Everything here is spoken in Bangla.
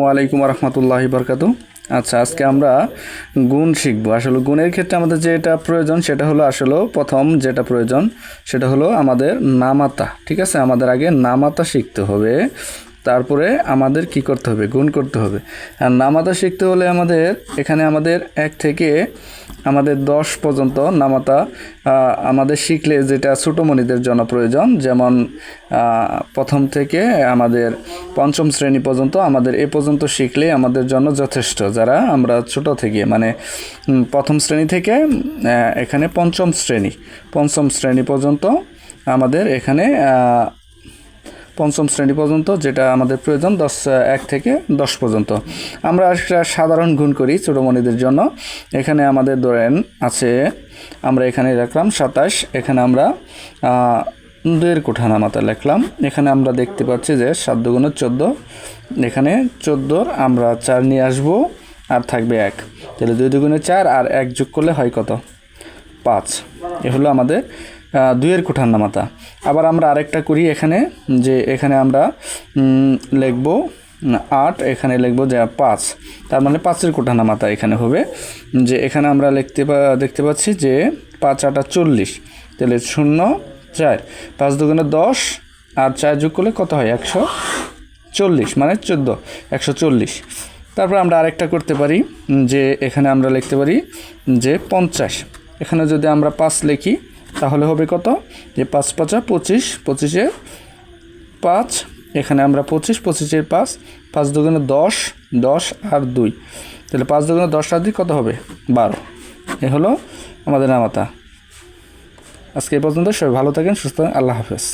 ওয়ালাইকুম রহমতুল্লাহি বরকাতু। আচ্ছা, আজকে আমরা গুণ শিখবো। আসলে গুণের ক্ষেত্রে আমাদের যেটা প্রয়োজন সেটা হলো আসলে প্রথম যেটা প্রয়োজন সেটা হলো আমাদের নামাতা। ঠিক আছে, আমাদের আগে নামাতা শিখতে হবে, তারপরে আমাদের কি করতে হবে, গুণ করতে হবে। আর নামাতা শিখতে হলে আমাদের এখানে আমাদের 1 থেকে আমাদের 10 পর্যন্ত নামাতা আমাদের শিখলে যেটা ছোটোমণিদের জন্য প্রয়োজন, যেমন প্রথম থেকে আমাদের পঞ্চম শ্রেণী পর্যন্ত আমাদের এ পর্যন্ত শিখলে আমাদের জন্য যথেষ্ট। যারা আমরা ছোট থেকে মানে প্রথম শ্রেণী থেকে এখানে পঞ্চম শ্রেণী পর্যন্ত আমাদের এখানে পঞ্চম শ্রেণী পর্যন্ত যেটা আমাদের প্রয়োজন 1 থেকে 10 পর্যন্ত। আমরা একটা সাধারণ গুণ করি ছোটোমণিদের জন্য। এখানে আমাদের ধরেন আছে, আমরা এখানে রাখলাম 27, এখানে আমরা 2-এর কোঠা নামাতা লিখলাম। এখানে আমরা দেখতে পাচ্ছি যে 7 দুগুণে 14, এখানে 14 আমরা 4 নিয়ে আসবো আর থাকবে 1, তাহলে 2 দুগুণে 4 আর 1 যোগ করলে হয় কত, 5। এ হলো আমাদের 2-এর কোঠার নামাতা। আবার আমরা আরেকটা করি এখানে, যে এখানে আমরা লিখব 8, এখানে লিখব যে 5, তার মানে 5-এর কোঠা নামাতা এখানে হবে। যে এখানে আমরা দেখতে পাচ্ছি যে 5 8 40, তাহলে 0 4, 5 দুগুণে 10 আর 4 যোগ করলে কত হয়, 140, মানে 14, 140। তারপর আমরা আরেকটা করতে পারি, যে এখানে আমরা লিখতে পারি যে 50। এখানে যদি আমরা 5 লিখি তাহলে হবে কত, যে 5 5 25, 25-এর 5, এখানে আমরা 25, 25-এর 5, 5 দুগুণে 10, 10 আর 2, তাহলে 5 দুগুণে 10 আর 2 কত হবে, 12। এ হলো আমাদের নামাতা। আজকে এই পর্যন্ত, সবাই ভালো থাকেন, সুস্থ থাকেন, আল্লাহ হাফেজ।